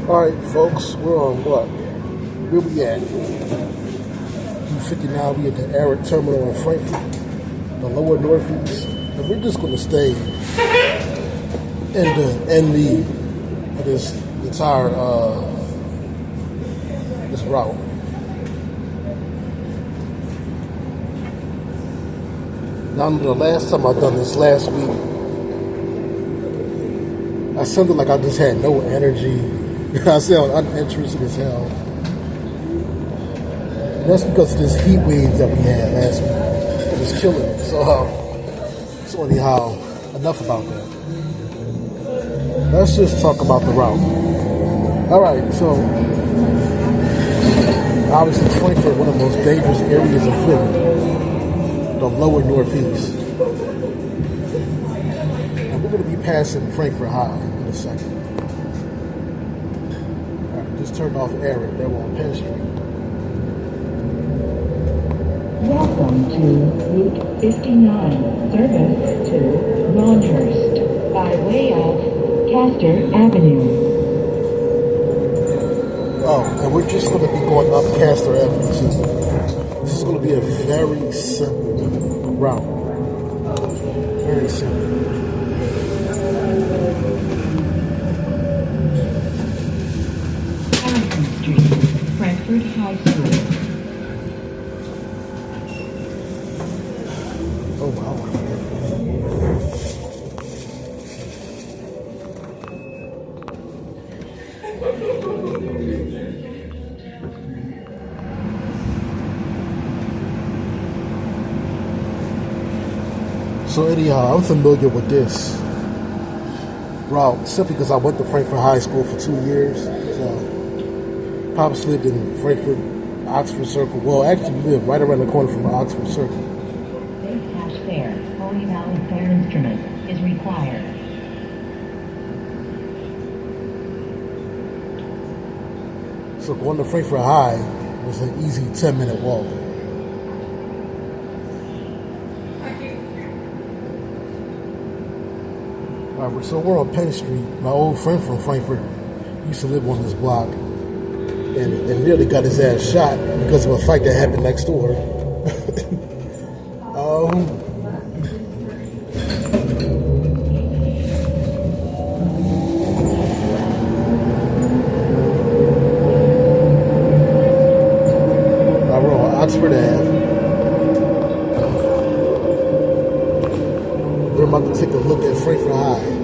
Alright, folks, we're on what? Where we at? 59, we at the Arrott Terminal in Frankfurt, the lower northeast. And we're just going to stay in the for this entire this route. Now, the last time I done this last week, I sounded like I just had no energy. I sound uninterested as hell. And that's because of this heat wave that we had last week. It was killing me. So anyhow, enough about that. Let's just talk about the route. Alright, so obviously Frankfurt, one of the most dangerous areas in Philly, the lower northeast. And we're going to be passing Frankfurt High in a second. Alright, just turned off Arrott, they were on Penn Street. Welcome to Route 59, service to Longhurst, by way of Castor Avenue. Oh, and we're just going to be going up Castor Avenue. So this is going to be a very simple route. Very simple. Harrison Street, Frankfurt High School. Oh, wow. So anyhow, I'm familiar with this route simply because I went to Frankfurt High School for 2 years. So pops lived in Frankfurt, Oxford Circle. Well, actually we live right around the corner from the Oxford Circle. Safe cash fare, fully valid fare instrument is required. So going to Frankfurt High was an easy 10-minute walk. Alright, so we're on Penn Street. My old friend from Frankfurt used to live on this block and nearly got his ass shot because of a fight that happened next door. We're on Oxford Ave. We're about to take a look at Frankfurt High.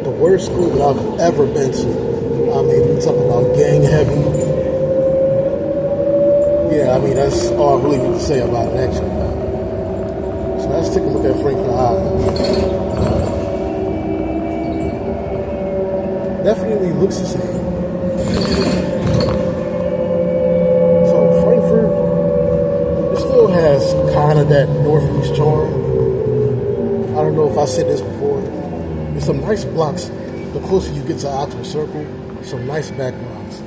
The worst school that I've ever been to. I mean, we're talking about gang heavy. Yeah, I mean, that's all I really need to say about it, actually. So let's take a look at Frankfurt High. Definitely looks the same. So Frankfurt, it still has kind of that northeast charm. I don't know if I said this before. There's some nice blocks. The closer you get to Oxford Circle, some nice back blocks.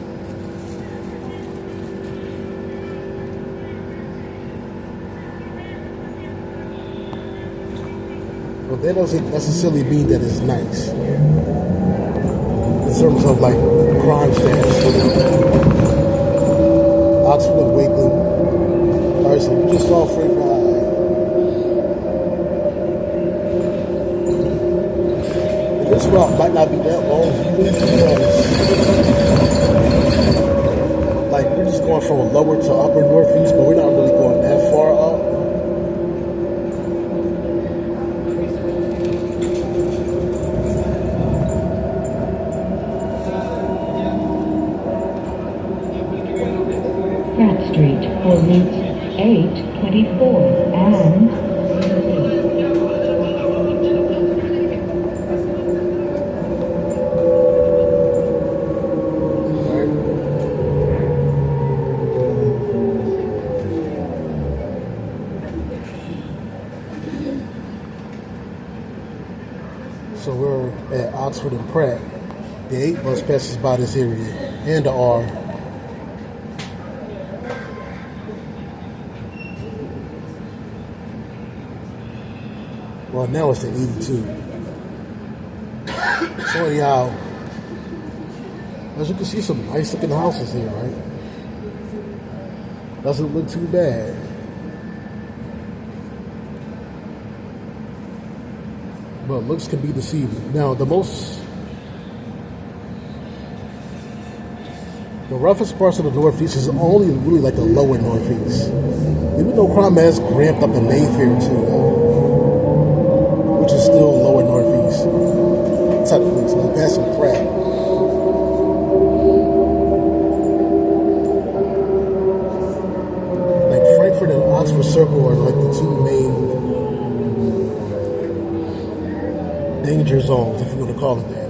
But that doesn't necessarily mean that it's nice. In terms of like crime stats. Oxford and Wakeland. Alright, so we just saw Frankfurt High. This route might not be that long because, like, we're just going from lower to upper northeast, but we're not really going that far up. Pratt Street for routes 8, 24, and So we're at Oxford and Pratt. The 8 bus passes by this area, and the R. Well, now it's the 82. So anyhow, As you can see, some nice looking houses here, right? Doesn't look too bad. But looks can be deceiving. Now, the roughest parts of the Northeast is only really like the lower Northeast. Even though crime has ramped up in Mayfair too, which is still lower Northeast. Technically, so that's some crap. Like Frankfurt and Oxford Circle are like the two main danger zones, if you want to call it that.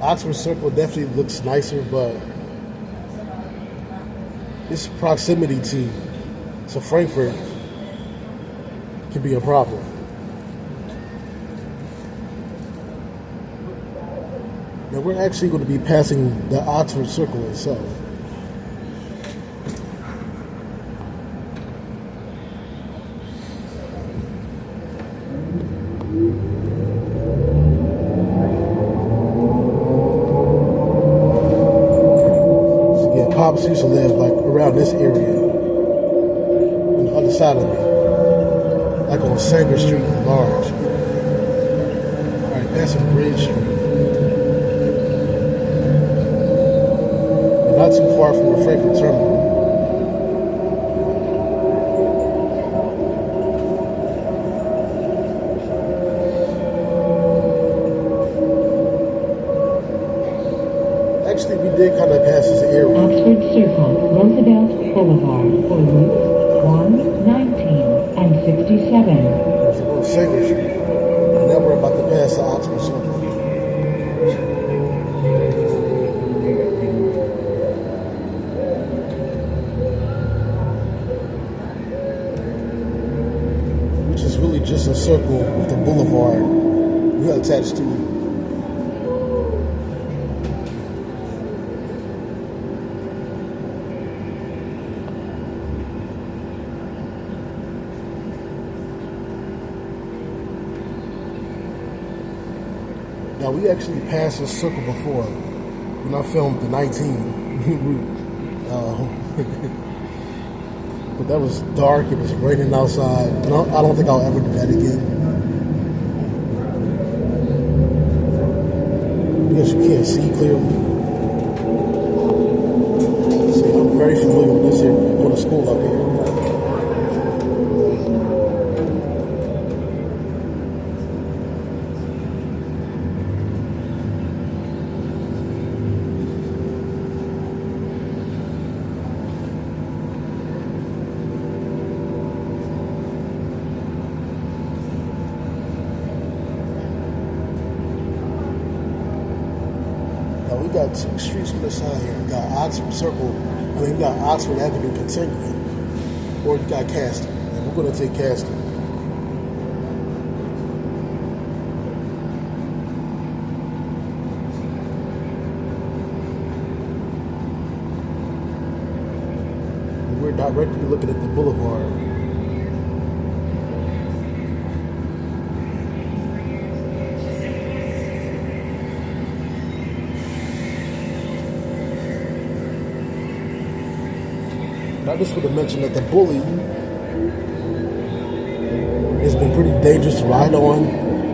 Oxford Circle definitely looks nicer, but its proximity to Frankfurt can be a problem. Now we're actually going to be passing the Oxford Circle itself. Pops used to live like around this area on the other side of me, like on Sanger Street and Large. Alright, passing Bridge Street. But not too far from the Arrott Terminal. Actually, we did kind of pass this area. Oxford Circle, Roosevelt Boulevard, for routes 1, 19, and 67. So we're on Sanger Street. And now we're about to pass the Oxford Circle. Which is really just a circle with the boulevard attached to it. Now, we actually passed this circle before when I filmed the 19 route. But that was dark, it was raining outside. I don't think I'll ever do that again. Because you can't see clearly. See, I'm very familiar with this area. I go to school up here. We got two streets on the side here. We got Oxford Circle, we got Oxford Avenue continuing, or you got Castor. And we're going to take Castor. And we're directly looking at the boulevard. I just want to mention that the bully has been pretty dangerous to ride on.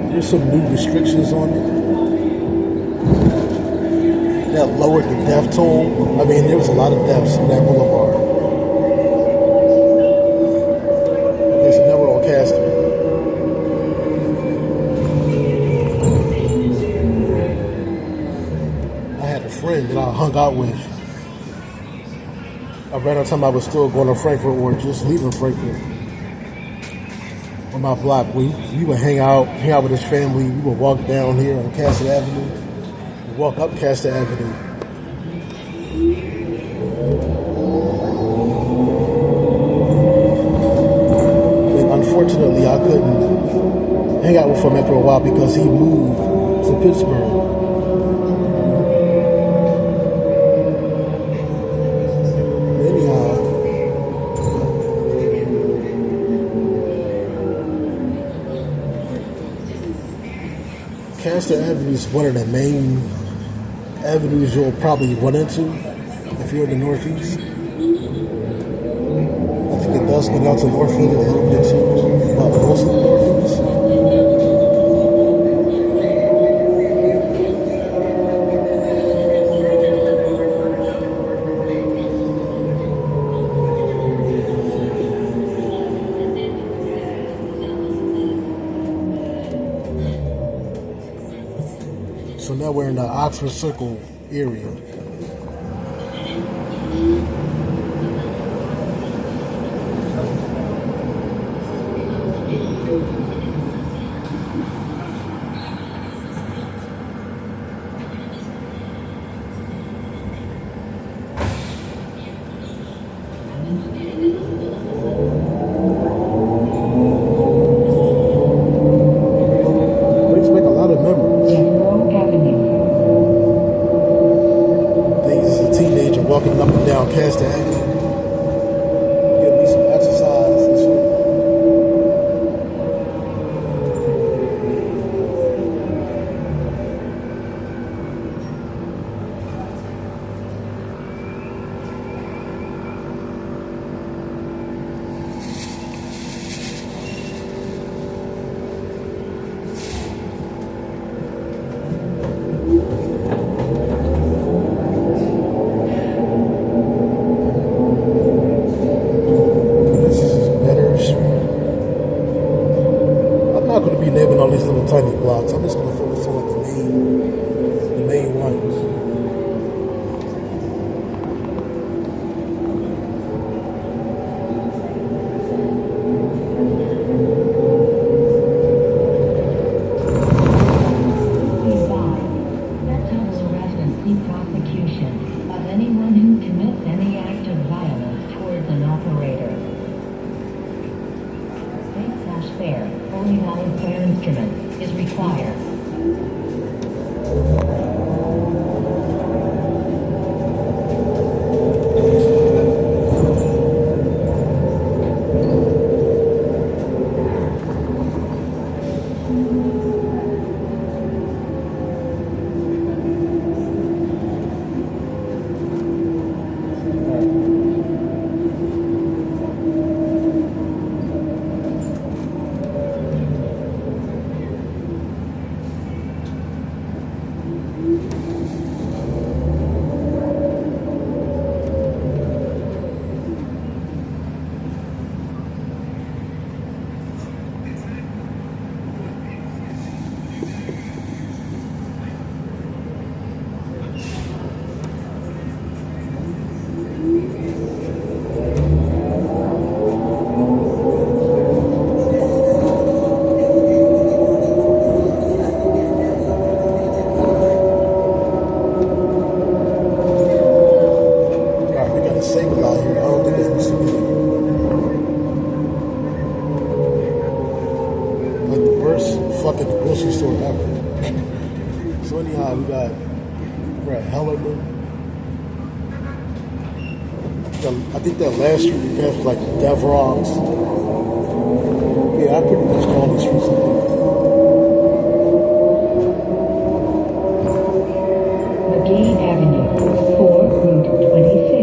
There's some new restrictions on it that lowered the death toll. I mean, there was a lot of deaths on that boulevard. Okay, so now we're on Castor. I had a friend that I hung out with around the time I was still going to Frankfurt or just leaving Frankfurt on my block. We would hang out with his family. We would walk down here on Castor Avenue, walk up Castor Avenue. And unfortunately, I couldn't hang out with him after a while because he moved to Pittsburgh. Castor Avenue is one of the main avenues you'll probably run into if you're in the Northeast. I think it does go down to Northfield a little bit too, but most of the Northeast. So now we're in the Oxford Circle area. Brings back a lot of memories. Days as a teenager walking up and down Castor Avenue, getting me some exercise and shit. I'm not going to be naming all these little tiny blocks. I'm just going to focus on like the main ones. Prosecution of anyone who commits any act of violence towards an operator. Fare, fully valid fare instrument, is required. Fucking grocery store ever. So anyhow, we're at Hellerman. I think that last street we passed was like Devrog's. Yeah, I pretty much know all these streets up there. McGee Avenue, 4 Route 26.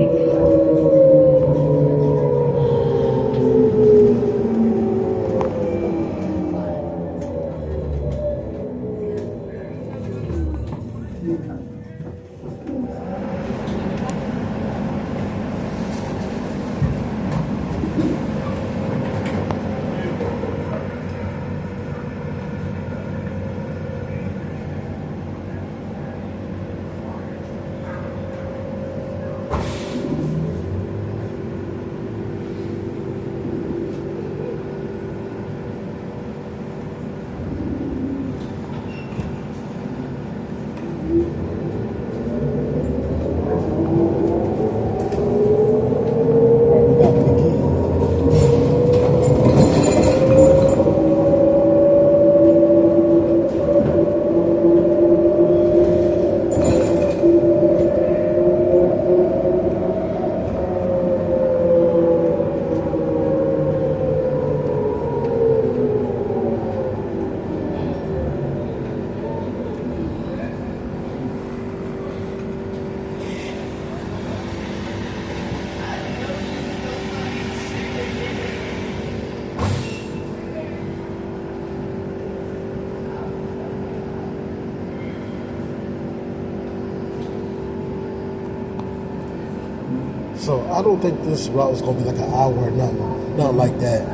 So I don't think this route is gonna be like an hour or nothing like that.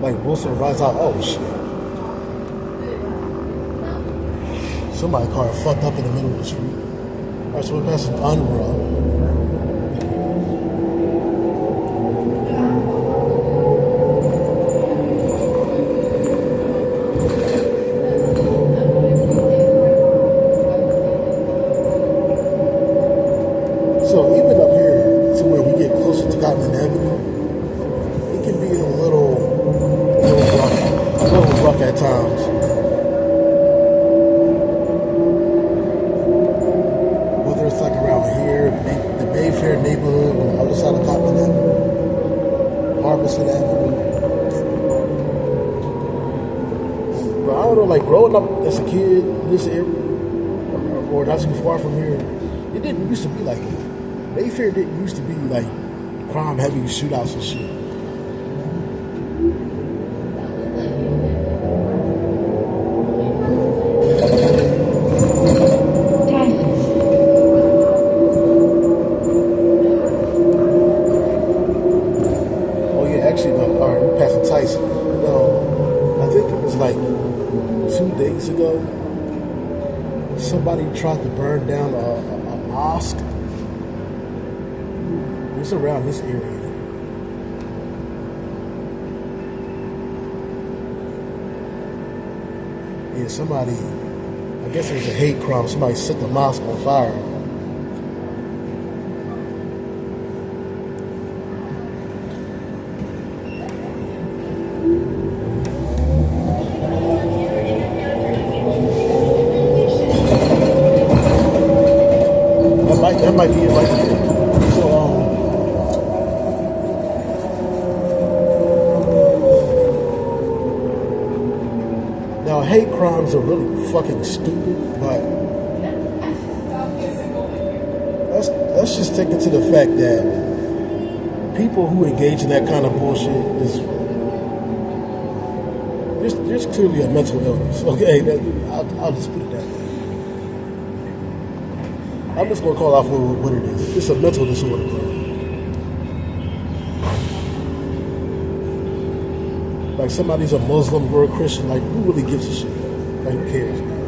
Like Wilson rides out. Oh shit! Somebody's car fucked up in the middle of the street. All right, so we're passing Unruh. So even up here to where we get closer to Cotton Avenue, it can be a little rough at times. Whether it's like around here, the Mayfair neighborhood, on the other side of Cotton Avenue, Harbison Avenue. But I don't know, like growing up as a kid in this area, or not too far from here, it didn't used to be like it. Mayfair didn't used to be like crime-heavy shootouts and shit. Oh yeah, actually, no. All right, we're passing Tyson. No, I think it was like 2 days ago. Somebody tried to burn down a mosque. It's around this area. Yeah, somebody, I guess it was a hate crime. Somebody set the mosque on fire. That might be it right there. So, now, hate crimes are really fucking stupid, but let's just take it to the fact that people who engage in that kind of bullshit there's clearly a mental illness. Okay, I'll just put it that way. I'm just gonna call out for what it is. It's a mental disorder, bro. Like somebody's a Muslim or a Christian, like who really gives a shit? Like who cares, man?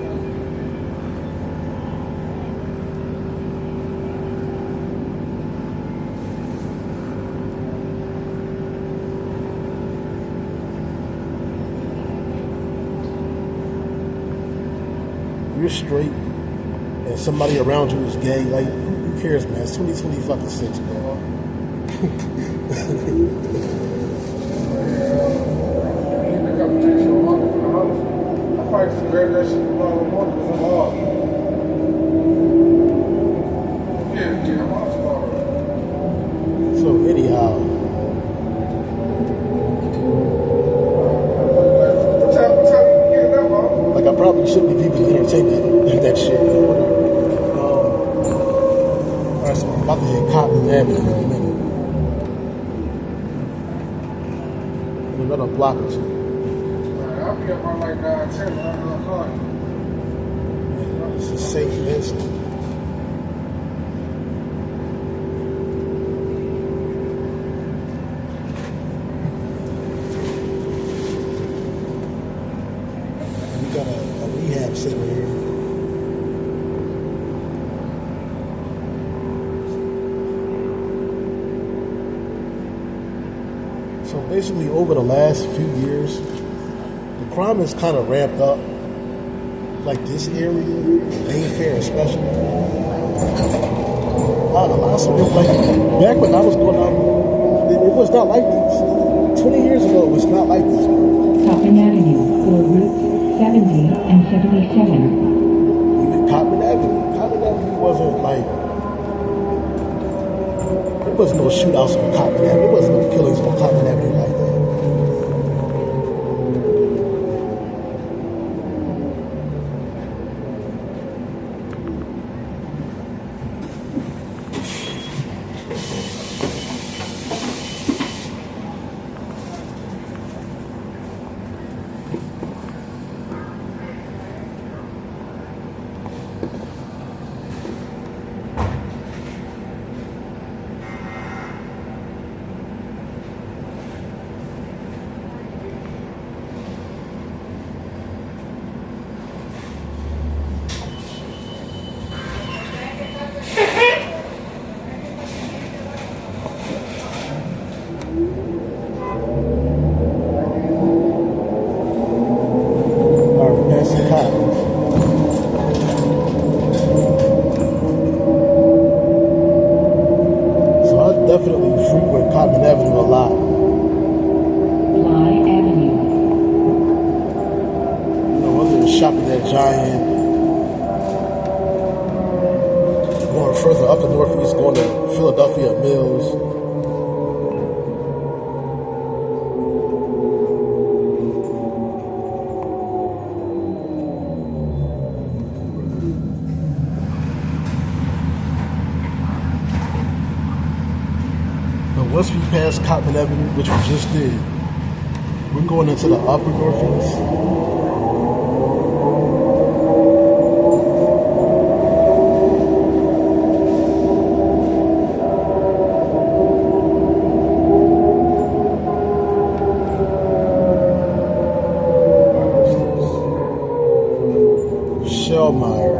You're straight and somebody around you is gay, like who cares, man? It's 2026, bro. I just grab that shit tomorrow morning because I'm off. Yeah, I'm off tomorrow. So anyhow, What time you getting up, bro? like I probably shouldn't have even entertained that shit. Whatever. Alright, so I'm about to hit Cotton Avenue in a minute. In another block or two. I'll be up on like 9, 10 when I'm on car. It's a safe Vincent. We got a rehab center here. So basically over the last few years, the crime has kind of ramped up, like this area, Mayfair especially. Also, like back when I was growing up, it was not like this. 20 years ago, it was not like this. Coppin Avenue for routes 70 and 77. Even Cotton Avenue wasn't like, there was no shootouts on Cotton Avenue. There was no killings on Cotton Avenue like that. shopping at Giant. Going further up the Northeast, going to Philadelphia Mills. Once we pass Cotman Avenue, which we just did, we're going into the upper Northeast. Shellmeyer.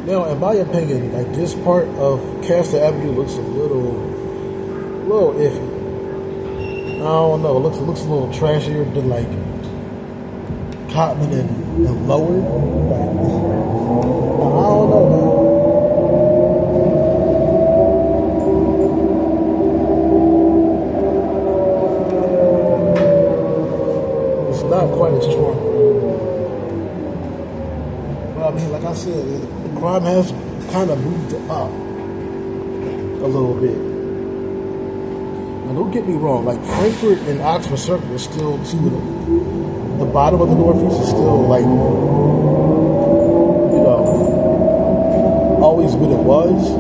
Now, in my opinion, like this part of Castor Avenue looks a little iffy. I don't know. It looks a little trashier than like Cotman and Lower. Like, I don't know, man. It's not quite as strong. But I mean, like I said, crime has kind of moved up a little bit. Now, don't get me wrong, like Frankfurt and Oxford Circle is still two of them. The bottom of the Northeast is still like, you know, always what it was.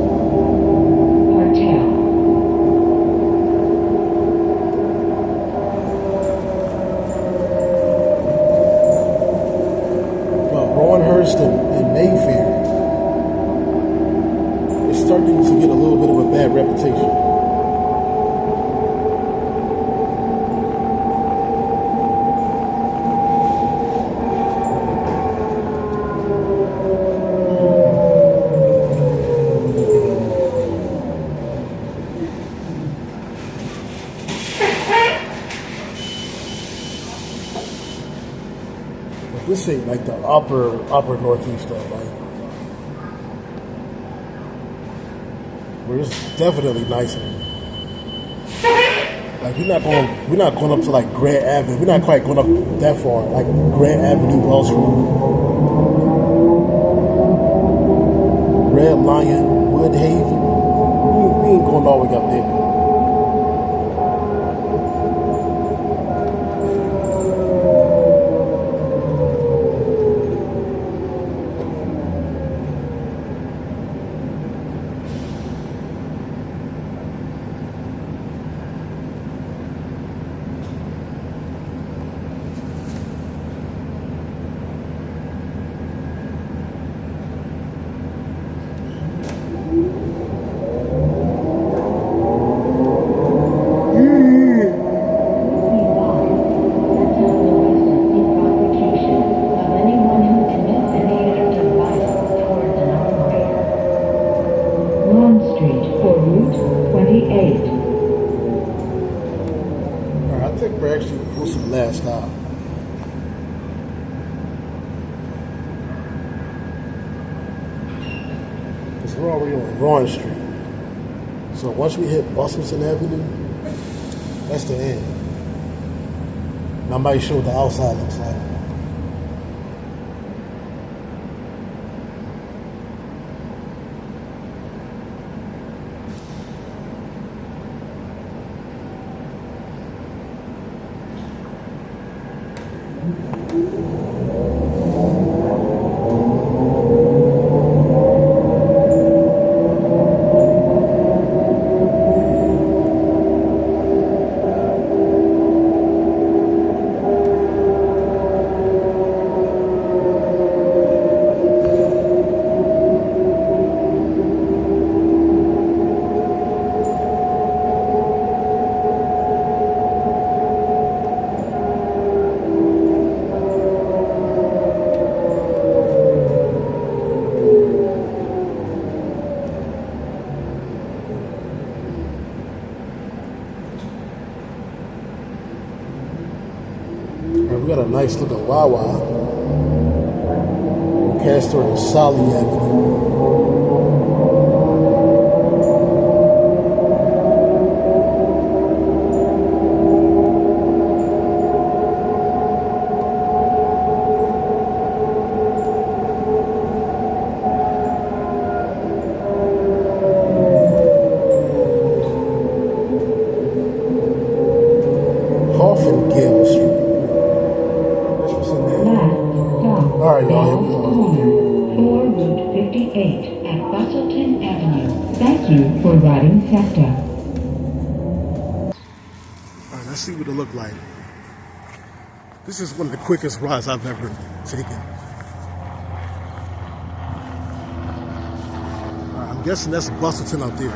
But Roanhurst and Mayfair, starting to get a little bit of a bad reputation. But this ain't like the upper Northeast though, like. Where it's definitely nicer. Like we're not going up to like Grant Avenue. We're not quite going up that far. Like Grant Avenue, Wells Road, Red Lion, Woodhaven. We ain't going all the way up there. I think we're actually close to the last stop. Because we're already on Rowan Street. So once we hit Bustleton Avenue, that's the end. And I might show what the outside looks like. Alright, we got a nice looking Wawa on Castor and Solly Avenue. Alright, y'all. For Route 58 at Bustleton Avenue. Thank you for riding SEPTA. Alright, let's see what it looked like. This is one of the quickest rides I've ever taken. Alright, I'm guessing that's Bustleton up there.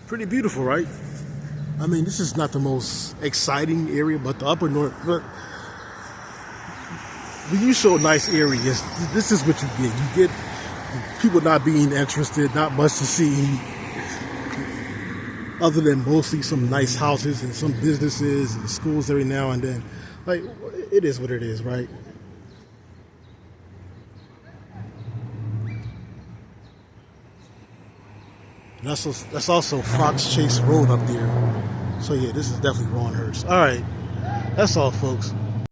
Pretty beautiful, right? I mean, this is not the most exciting area, but the upper north, but when you show nice areas, this is what you get. You get people not being interested, not much to see, other than mostly some nice houses and some businesses and schools every now and then. Like, it is what it is, right? That's also Fox Chase Road up there. So yeah, this is definitely Ron Hurst. All right, that's all, folks.